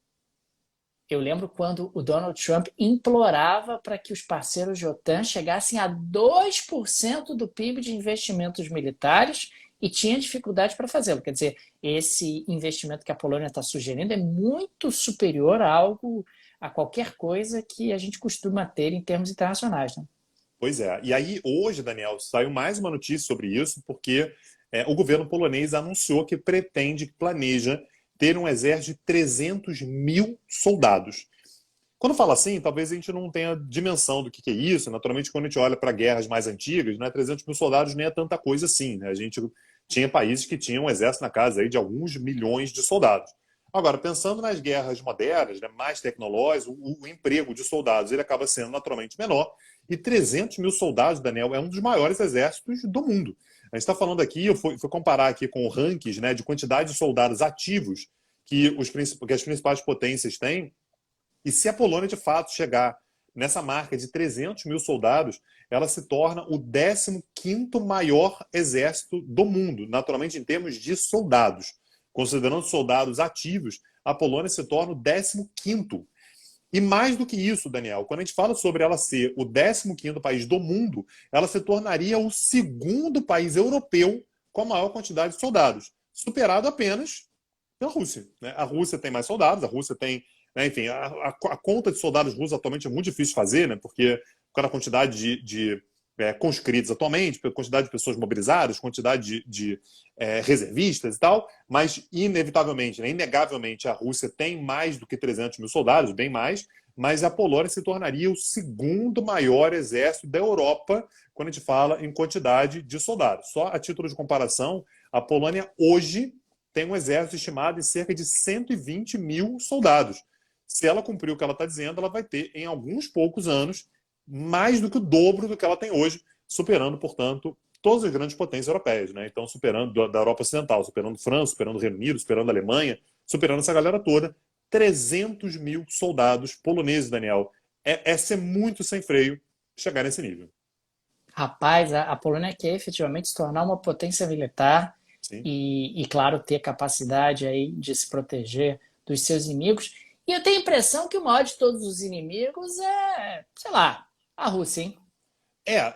Eu lembro quando o Donald Trump implorava para que os parceiros de OTAN chegassem a 2% do PIB de investimentos militares e tinha dificuldade para fazê-lo. Quer dizer, esse investimento que a Polônia está sugerindo é muito superior a qualquer coisa que a gente costuma ter em termos internacionais, né? Pois é. E aí, hoje, Daniel, saiu mais uma notícia sobre isso, porque o governo polonês anunciou que pretende, que planeja ter um exército de 300 mil soldados. Quando fala assim, talvez a gente não tenha dimensão do que é isso. Naturalmente, quando a gente olha para guerras mais antigas, né, 300 mil soldados nem é tanta coisa assim, né? A gente tinha países que tinham um exército na casa aí de alguns milhões de soldados. Agora, pensando nas guerras modernas, né, mais tecnológicas, o emprego de soldados ele acaba sendo naturalmente menor. E 300 mil soldados, Daniel, é um dos maiores exércitos do mundo. A gente está falando aqui, eu fui comparar aqui com o rankings, né, de quantidade de soldados ativos que as principais potências têm. E se a Polônia, de fato, chegar nessa marca de 300 mil soldados, ela se torna o 15º maior exército do mundo, naturalmente em termos de soldados. Considerando soldados ativos, a Polônia se torna o 15º. E mais do que isso, Daniel, quando a gente fala sobre ela ser o 15º país do mundo, ela se tornaria o 2º país europeu com a maior quantidade de soldados, superado apenas pela Rússia, né? A Rússia tem mais soldados, a Rússia tem, né, enfim, a conta de soldados russos atualmente é muito difícil de fazer, né, porque pela quantidade de conscritos atualmente, pela quantidade de pessoas mobilizadas, quantidade de reservistas e tal, mas inevitavelmente, né, inegavelmente, a Rússia tem mais do que 300 mil soldados, bem mais, mas a Polônia se tornaria o segundo maior exército da Europa quando a gente fala em quantidade de soldados. Só a título de comparação, a Polônia hoje tem um exército estimado em cerca de 120 mil soldados. Se ela cumprir o que ela está dizendo, ela vai ter, em alguns poucos anos, mais do que o dobro do que ela tem hoje, superando, portanto, todas as grandes potências europeias, né? Então, superando da Europa Ocidental, superando França, superando o Reino Unido, superando a Alemanha, superando essa galera toda. 300 mil soldados poloneses, Daniel. É ser muito sem freio chegar nesse nível. Rapaz, a Polônia quer efetivamente se tornar uma potência militar Sim. e, claro, ter capacidade aí de se proteger dos seus inimigos. E eu tenho a impressão que o maior de todos os inimigos é, sei lá, a Rússia, hein?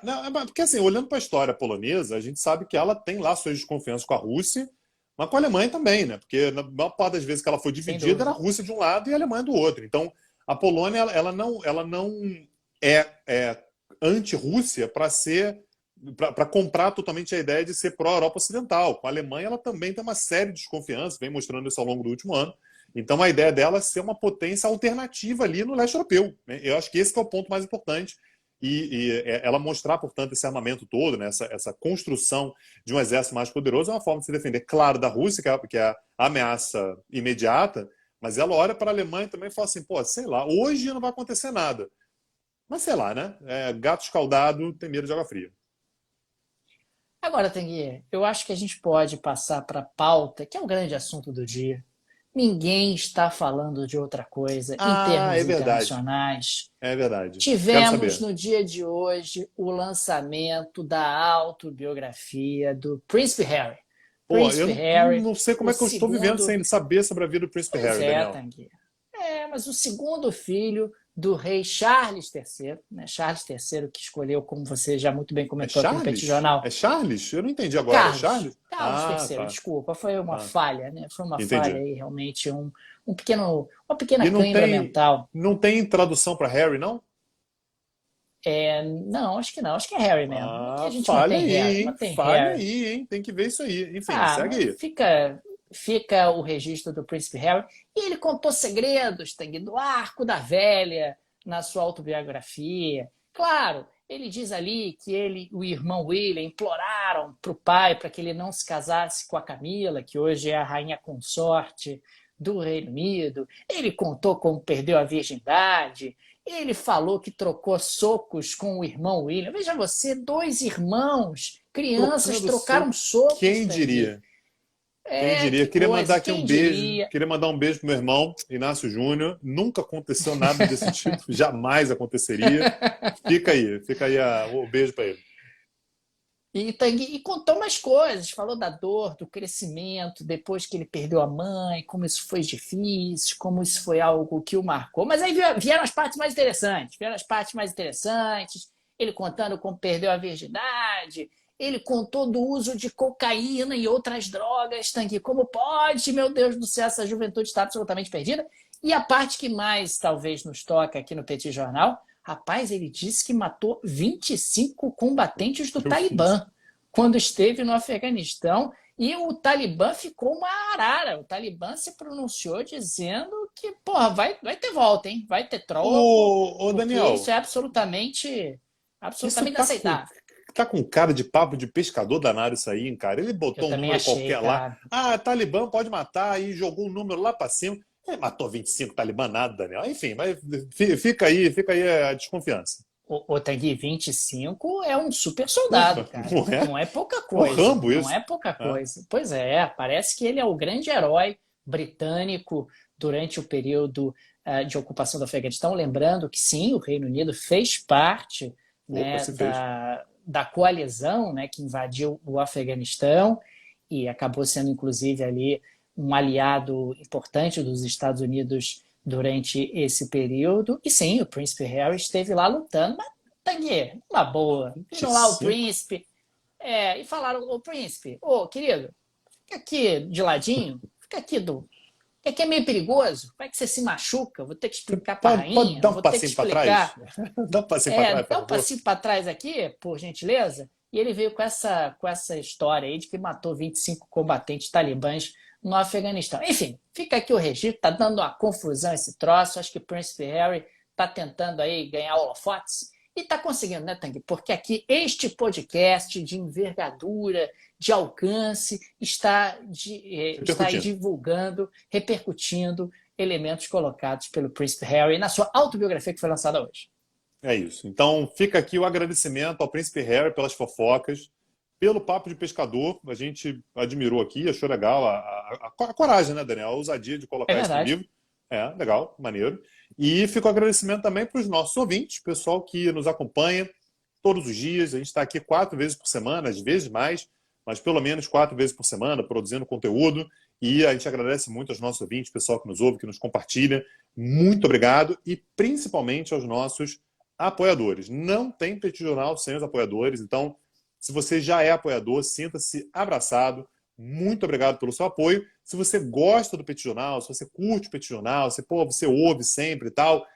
Não, porque assim, olhando para a história polonesa, a gente sabe que ela tem lá suas desconfianças com a Rússia, mas com a Alemanha também, né? Porque na maior parte das vezes que ela foi Sem dividida, era a dúvida. Rússia de um lado e a Alemanha do outro. Então, a Polônia, ela não é anti-Rússia para comprar totalmente a ideia de ser pró-Europa Ocidental. Com a Alemanha, ela também tem uma série de desconfianças, vem mostrando isso ao longo do último ano. Então, a ideia dela é ser uma potência alternativa ali no leste europeu, né? Eu acho que esse que é o ponto mais importante. E ela mostrar, portanto, esse armamento todo, né, essa construção de um exército mais poderoso é uma forma de se defender, claro, da Rússia, que é a ameaça imediata, mas ela olha para a Alemanha também e fala assim, pô, sei lá, hoje não vai acontecer nada. Mas sei lá, né? Gato escaldado tem medo de água fria. Agora, Tanguy, eu acho que a gente pode passar para a pauta, que é o grande assunto do dia. Ninguém está falando de outra coisa em Ah, termos é verdade. internacionais. É verdade. Quero Tivemos saber. no dia de hoje o lançamento da autobiografia do Príncipe Harry. Pô, eu Príncipe Harry, não sei como o é que eu estou vivendo segundo. sem saber sobre a vida do Príncipe Pois Harry, é, Daniel. Tanguy. Mas o segundo filho do rei Charles III, né? Charles III, que escolheu, como você já muito bem É comentou aqui no Petit Charles? Jornal, É Charles? Eu não entendi agora. É Carlos. Charles? Carlos Ah, III, tá. desculpa, foi uma Tá. falha, né? Foi uma falha Entendi. aí, realmente, uma pequena E não cãibra tem, mental. não tem tradução para Harry, não? Não, acho que não, acho que é Harry mesmo. Aqui a Ah, gente falha mantém aí, Harry, hein? mantém Falha Harry. aí, hein? Tem que ver isso aí. Enfim, Ah, segue mas aí. fica o registro do Príncipe Harry. E ele contou segredos, Tanguy, do Arco da Velha na sua autobiografia. Claro, ele diz ali que ele e o irmão William imploraram para o pai para que ele não se casasse com a Camila, que hoje é a rainha consorte do Reino Unido. Ele contou como perdeu a virgindade. Ele falou que trocou socos com o irmão William. Veja você, dois irmãos, crianças, Trocando trocaram soco. socos, Quem Tanguy. diria? Quem diria? Que Queria mandar coisa, aqui um quem beijo. diria? Queria mandar um beijo pro meu irmão, Inácio Júnior. Nunca aconteceu nada desse tipo. Jamais aconteceria. Fica aí o beijo para ele. E contou mais coisas, falou da dor, do crescimento, depois que ele perdeu a mãe, como isso foi difícil, como isso foi algo que o marcou. Mas aí vieram as partes mais interessantes, ele contando como perdeu a virgindade, ele contou do uso de cocaína e outras drogas, Tanguy, como pode, meu Deus do céu, essa juventude está absolutamente perdida. E a parte que mais talvez nos toca aqui no Petit Jornal, rapaz, ele disse que matou 25 combatentes do Eu fiz. Talibã quando esteve no Afeganistão e o Talibã ficou uma arara. O Talibã se pronunciou dizendo que, porra, vai ter volta, hein? Vai ter troco, Ô, porque isso Daniel, é absolutamente, isso absolutamente inaceitável. tá com cara de papo de pescador danado isso aí, hein, cara. Ele Eu botou um também número achei, qualquer lá. cara. Ah, Talibã pode matar e jogou um número lá pra cima. Ele matou 25 Talibã nada, Daniel. Enfim, mas fica aí a desconfiança. O Tanguy 25 é um super soldado, Porra, cara. não é? Não é pouca É o coisa. Rambo Não isso. é pouca É. coisa. Pois é, parece que ele é o grande herói britânico durante o período de ocupação do Afeganistão. Lembrando que sim, o Reino Unido fez parte, Opa, né, se fez. da coalizão, né, que invadiu o Afeganistão e acabou sendo, inclusive, ali um aliado importante dos Estados Unidos durante esse período. E sim, o Príncipe Harry esteve lá lutando, mas Tanguy, uma boa. Viram lá o 25? príncipe e falaram, ô príncipe, ô querido, fica aqui de ladinho, fica aqui é meio perigoso, vai que você se machuca, vou ter que Você explicar para a pode rainha, dar um vou ter que passinho pra trás? explicar. Dá um passinho pra trás, por Dá um favor. passinho para trás aqui, por gentileza. E ele veio com essa história aí de que matou 25 combatentes talibãs no Afeganistão. Enfim, fica aqui o registro, tá dando uma confusão esse troço. Acho que o Príncipe Harry está tentando aí ganhar holofotes. E está conseguindo, né, Tanguy? Porque aqui este podcast de envergadura, de alcance, está aí divulgando, repercutindo elementos colocados pelo Príncipe Harry na sua autobiografia que foi lançada hoje. É isso. Então, fica aqui o agradecimento ao Príncipe Harry pelas fofocas, pelo papo de pescador. A gente admirou aqui, achou legal a coragem, né, Daniel? A ousadia de colocar isso no livro. É, legal, maneiro. E fica o agradecimento também para os nossos ouvintes, pessoal que nos acompanha todos os dias. A gente está aqui 4 vezes por semana, às vezes mais, mas pelo menos 4 vezes por semana, produzindo conteúdo. E a gente agradece muito aos nossos ouvintes, pessoal que nos ouve, que nos compartilha. Muito obrigado. E principalmente aos nossos apoiadores. Não tem Petit Jornal sem os apoiadores. Então, se você já é apoiador, sinta-se abraçado. Muito obrigado pelo seu apoio. Se você gosta do Petit Jornal, se você curte o Petit Jornal, você ouve sempre e tal,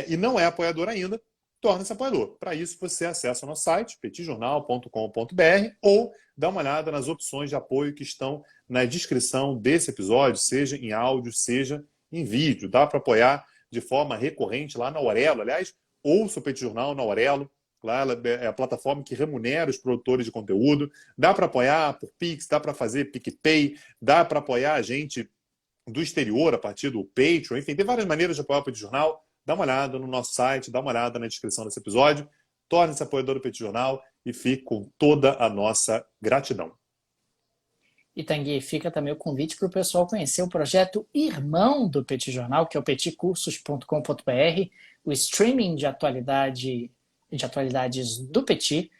e não é apoiador ainda, torne-se apoiador. Para isso, você acessa o nosso site, petitjornal.com.br, ou dá uma olhada nas opções de apoio que estão na descrição desse episódio, seja em áudio, seja em vídeo. Dá para apoiar de forma recorrente lá na Aurelo. Aliás, ouça o Petit Jornal na Aurelo. Lá é a plataforma que remunera os produtores de conteúdo. Dá para apoiar por Pix, dá para fazer PicPay, dá para apoiar a gente do exterior a partir do Patreon. Enfim, tem várias maneiras de apoiar o Petit Jornal. Dá uma olhada no nosso site, dá uma olhada na descrição desse episódio. Torne-se apoiador do Petit Jornal e fique com toda a nossa gratidão. E, Tanguy, fica também o convite para o pessoal conhecer o projeto irmão do Petit Jornal, que é o petitcursos.com.br, o streaming de atualidades do Petit.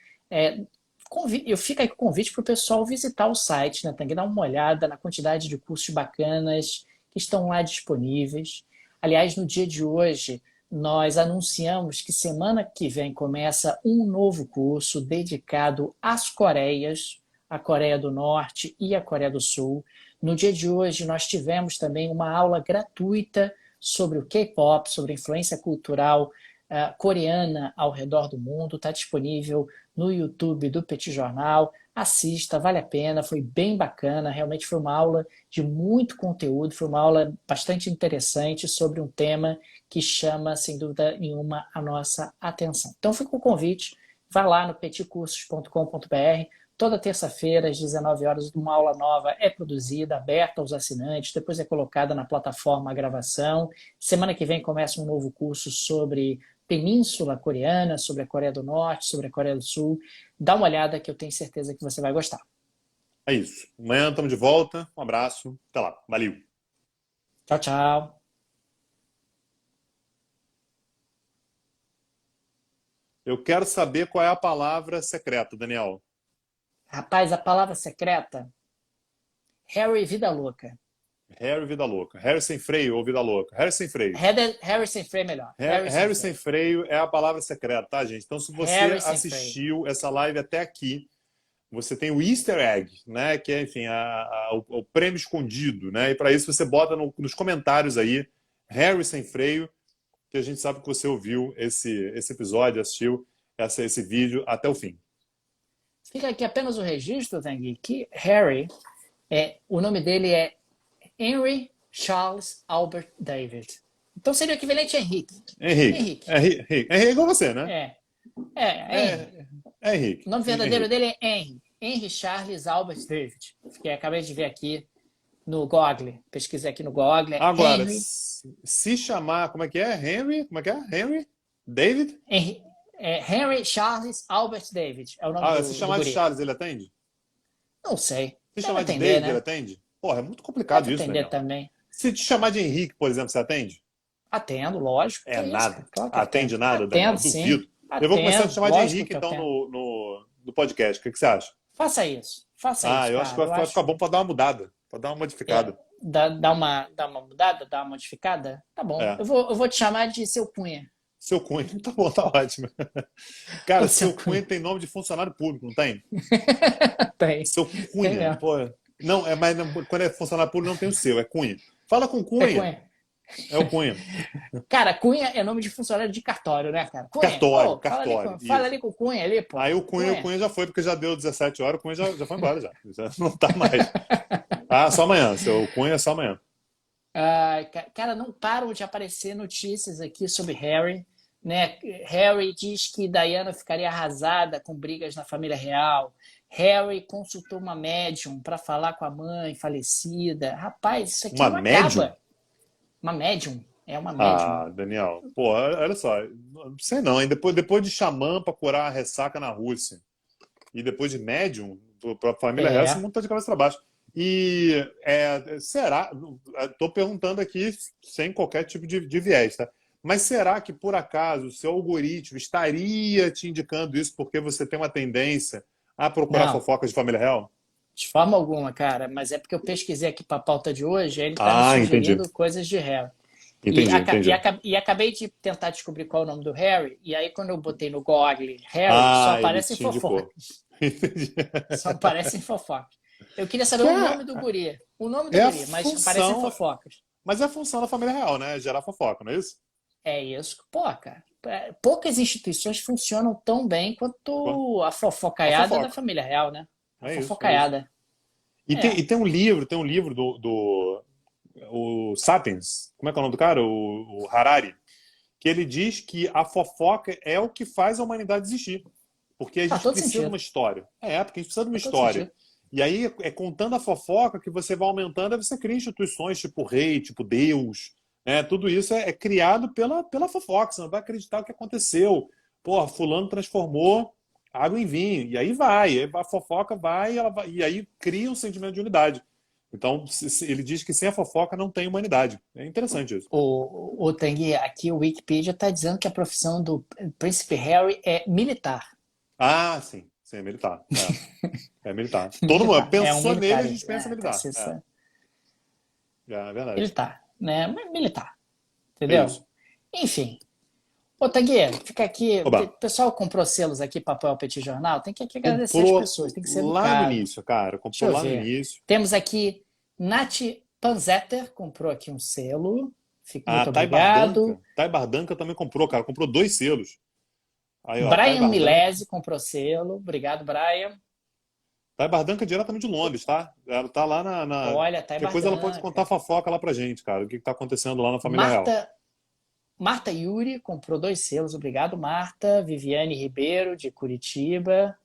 Eu fico aí com o convite para o pessoal visitar o site, né, Tanguy? Dar uma olhada na quantidade de cursos bacanas que estão lá disponíveis. Aliás, no dia de hoje, nós anunciamos que semana que vem começa um novo curso dedicado às Coreias, a Coreia do Norte e a Coreia do Sul. No dia de hoje, nós tivemos também uma aula gratuita sobre o K-pop, sobre a influência cultural coreana ao redor do mundo. Está disponível no YouTube do Petit Jornal. Assista, vale a pena, foi bem bacana. Realmente foi uma aula de muito conteúdo, foi uma aula bastante interessante sobre um tema que chama, sem dúvida nenhuma, a nossa atenção. Então fica o convite, vá lá no petitcursos.com.br. Toda terça-feira, às 19 horas, uma aula nova é produzida, aberta aos assinantes, depois é colocada na plataforma a gravação. Semana que vem começa um novo curso sobre Península Coreana, sobre a Coreia do Norte, sobre a Coreia do Sul. Dá uma olhada que eu tenho certeza que você vai gostar. É isso. Amanhã estamos de volta. Um abraço. Até lá. Valeu. Tchau, tchau. Eu quero saber qual é a palavra secreta, Daniel. Rapaz, a palavra secreta, Harry Vida Louca. Harry Vida Louca. Harry sem freio ou Vida Louca? Harry sem freio. Harry sem freio é melhor. Harry sem freio é a palavra secreta, tá, gente? Então, se você assistiu essa live até aqui, você tem o Easter Egg, né? Que é, enfim, o prêmio escondido, né? E para isso você bota nos comentários aí, Harry sem freio, que a gente sabe que você ouviu esse episódio, assistiu esse vídeo até o fim. Fica aqui apenas o registro, Tanguy, que Harry, o nome dele é Henry Charles Albert David. Então seria o equivalente a Henrique. Henrique é igual você, né? Henrique. O nome verdadeiro dele é Henry Charles Albert David. Que acabei de ver aqui no Google. Pesquisei aqui no Google. Agora, se chamar, como é que é? Henry? Como é que é? Henry? David? Henry Charles Albert David. É o nome se chamar de Charles, ele atende? Não sei. Se chamar de David, né? Ele atende? Porra, é muito complicado isso, né? Também. Se te chamar de Henrique, por exemplo, você atende? Atendo, lógico. Nada. Claro atende nada, Daniel? Duvido. Sim. Eu vou começar a te chamar de Henrique, então, no podcast. O que você acha? Faça isso. Eu acho que vai ficar bom para dar uma mudada, para dar uma modificada. Dar uma mudada, dar uma modificada? Tá bom. Eu vou te chamar de Seu Cunha. Seu Cunha, tá bom, tá ótimo. Cara, Seu Cunha tem nome de funcionário público, não tem? Tem. Seu Cunha, pô. Não, mas quando é funcionário público não tem o seu, é Cunha. Fala com Cunha. É o Cunha. Cara, Cunha é nome de funcionário de cartório, né, cara? Cunha, cartório. Fala ali com o Cunha ali, pô. Aí o Cunha já foi, porque já deu 17 horas, o Cunha já foi embora já. Já não tá mais. Só amanhã. Seu Cunha é só amanhã. Cara, não param de aparecer notícias aqui sobre Harry, né? Harry diz que Diana ficaria arrasada com brigas na família real. Harry consultou uma médium para falar com a mãe falecida. Rapaz, isso aqui Uma não médium? acaba. Uma médium, é uma médium. Ah, Daniel, pô, olha só, não sei não, hein? Depois de xamã pra curar a ressaca na Rússia e depois de médium pra família real, esse É. mundo tá de cabeça para baixo. E será? Estou perguntando aqui sem qualquer tipo de viés, tá? Mas será que por acaso o seu algoritmo estaria te indicando isso porque você tem uma tendência a procurar Não, fofocas de família real? de forma alguma, cara. Mas é porque eu pesquisei aqui para a pauta de hoje, aí ele está me Ah, entendi. sugerindo coisas de Harry. E, Entendi, entendi. e acabei de tentar descobrir qual é o nome do Harry, e aí quando eu botei no Google Harry, só Ah, ele aparecem te indicou. fofocas. Entendi. Só aparecem fofocas. Eu queria saber Que o nome do guri. O nome do é a guri, mas aparecem função, fofocas. mas é a função da família real, né? Gerar fofoca, não é isso? É isso. Pô, cara. Poucas instituições funcionam tão bem quanto a A fofocaiada da fofoca. família real, né? A É isso, é isso. fofocaiada. E É. tem um livro do o Sapiens, como é que é o nome do cara? O Harari, que ele diz que a fofoca é o que faz a humanidade existir. Porque a Faz gente todo precisa de uma sentido. história. Porque a gente precisa de uma Faz todo história. sentido. E aí é contando a fofoca que você vai aumentando, aí você cria instituições tipo rei, tipo Deus. Né? Tudo isso é criado pela fofoca. Você não vai acreditar o que aconteceu. Porra, fulano transformou água em vinho. E aí aí a fofoca e aí cria um sentimento de unidade. Então, ele diz que sem a fofoca não tem humanidade. É interessante isso. O Tanguy, aqui o Wikipedia está dizendo que a profissão do príncipe Harry é militar. Ah, sim. Sim, é militar. É militar. Todo mundo Militar. É um pensou nele, militar. a gente pensa Tá, militar. É verdade. militar, né? Militar, É entendeu? isso. Enfim. Ô, Tanguy, fica aqui. Oba, O pessoal comprou selos aqui para apoiar o Petit Jornal. Tem que aqui agradecer as comprou pessoas, tem que ser lá no educado. início, cara. Deixa Comprou eu lá no ver. início. Temos aqui Nath Panzetter, comprou aqui um selo. Fico A muito obrigado. Thay Bardanca também comprou, cara. Comprou 2 selos. Aí, ó, Thay Brian Bardanca. Milese comprou selo. Obrigado, Brian. Thay Bardanca é diretamente de Londres, tá? Ela tá lá na. Olha, tá em Qualquer coisa ela pode contar Bardanca. fofoca lá pra gente, cara. O que tá acontecendo lá na família real. Marta, Marta Yuri comprou 2 selos. Obrigado, Marta. Viviane Ribeiro, de Curitiba.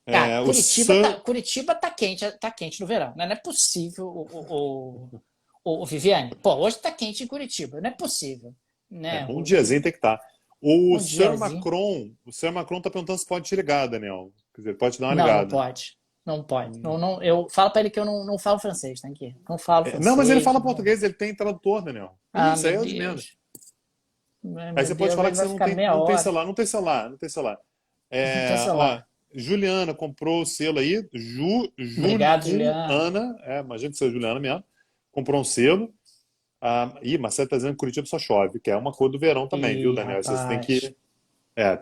Cara, O Sir. Curitiba tá quente no verão, né? Não é possível, Viviane. Pô, hoje tá quente em Curitiba, não é possível, né? Um diazinho tem que estar. O Um Sir diazinho. Macron. O Sir Macron tá perguntando se pode te ligar, Daniel. Quer dizer, pode te dar uma Não, não ligada. pode. Não pode. Não, não, eu falo pra ele que eu não falo francês, tá aqui. Não falo Não, mas ele francês. fala Não. português, ele tem tradutor, Daniel. Ah, Isso aí meu é o de menos. Deus. Meu Aí você pode Deus, falar ele que vai você não ficar tem, meia não tem hora. celular, não tem celular, não tem celular. Não tem Ó, celular. Juliana comprou o selo aí, Obrigado, Juliana. Juliana, imagina que seja Juliana mesmo, comprou um selo. Marcelo tá dizendo que Curitiba só chove, que é uma cor do verão também, viu, Ih, Daniel? Você rapaz.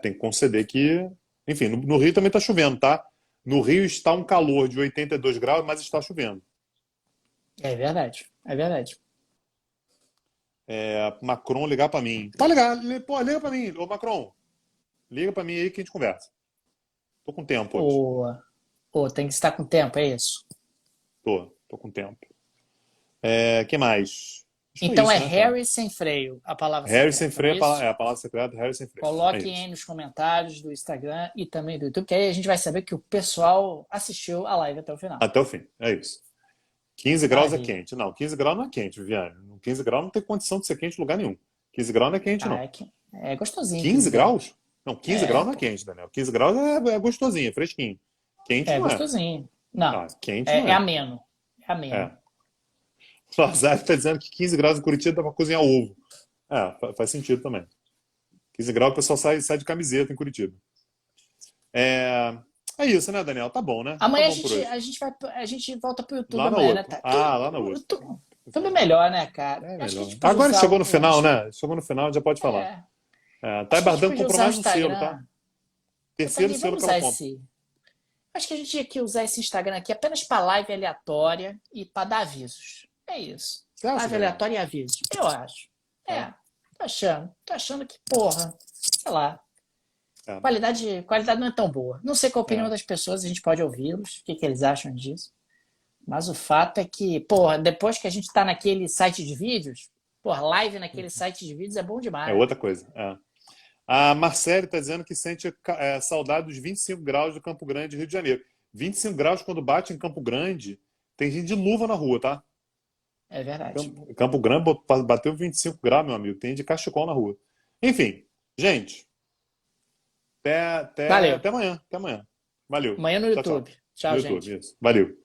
tem que conceder que, enfim, no Rio também tá chovendo, tá? No Rio está um calor de 82 graus, mas está chovendo. É verdade. É verdade. Macron ligar pra mim. Pode ligar, pô, liga pra mim, ô Macron, liga pra mim aí que a gente conversa. Tô com tempo hoje. Tem que estar com tempo, é isso? Tô com tempo. Que mais? Acho que foi Então é isso, né, cara? Harry sem freio, a palavra Harry sem secreta, não é freio, isso? a palavra secreta, Harry sem freio. É Coloquem aí isso. nos comentários do Instagram e também do YouTube, que aí a gente vai saber que o pessoal assistiu a live até o final. Até o fim, é isso. 15 graus é Maravilha. quente. Não, 15 graus não é quente, Viviane. 15 graus não tem condição de ser quente em lugar nenhum. 15 graus não é quente, Ah, não. é gostosinho 15 15 graus. graus? Não, 15 graus não é Pô, quente, Daniel. 15 graus é gostosinho, é fresquinho. Quente é não é. gostosinho. Não, Quente não é é. ameno. É ameno. É. O Lazar está dizendo que 15 graus em Curitiba dá para cozinhar ovo. Faz sentido também. 15 graus o pessoal sai de camiseta em Curitiba. É isso, né, Daniel? Tá bom, né? Tá Amanhã bom por hoje. a gente volta pro YouTube Lá na amanhã, né? outra. Tá, lá na outra. tudo é melhor, né, cara? É Acho que a melhor. gente podia Agora usar chegou no o. final, né? Chegou no final, já pode falar. É, Thay acho que a gente Bardan podia comprou usar o mais um selo, tá? Instagram. Terceiro Otávio, selo vamos que ela usar compra. esse. Acho que a gente tinha que usar esse Instagram aqui apenas para live aleatória e para dar avisos. É isso. Você acha, Live Daniel? aleatória e avisos. Eu acho. É. Tô achando. Tô achando que, porra, sei lá. É. Qualidade não é tão boa. Não sei qual a opinião É. das pessoas, a gente pode ouvi-los. O que eles acham disso. Mas o fato é que, porra, depois que a gente tá naquele site de vídeos, porra, live naquele site de vídeos é bom É demais. outra coisa. É. A Marcele está dizendo que sente saudade dos 25 graus de Campo Grande, Rio de Janeiro. 25 graus quando bate em Campo Grande, tem gente de luva na rua, tá? É verdade. Campo Grande bateu 25 graus, meu amigo. Tem de cachecol na rua. Enfim, gente, Valeu. até amanhã. Até amanhã. Valeu. Amanhã no Tchau, tchau. YouTube. No Tchau, YouTube, gente. isso. Valeu.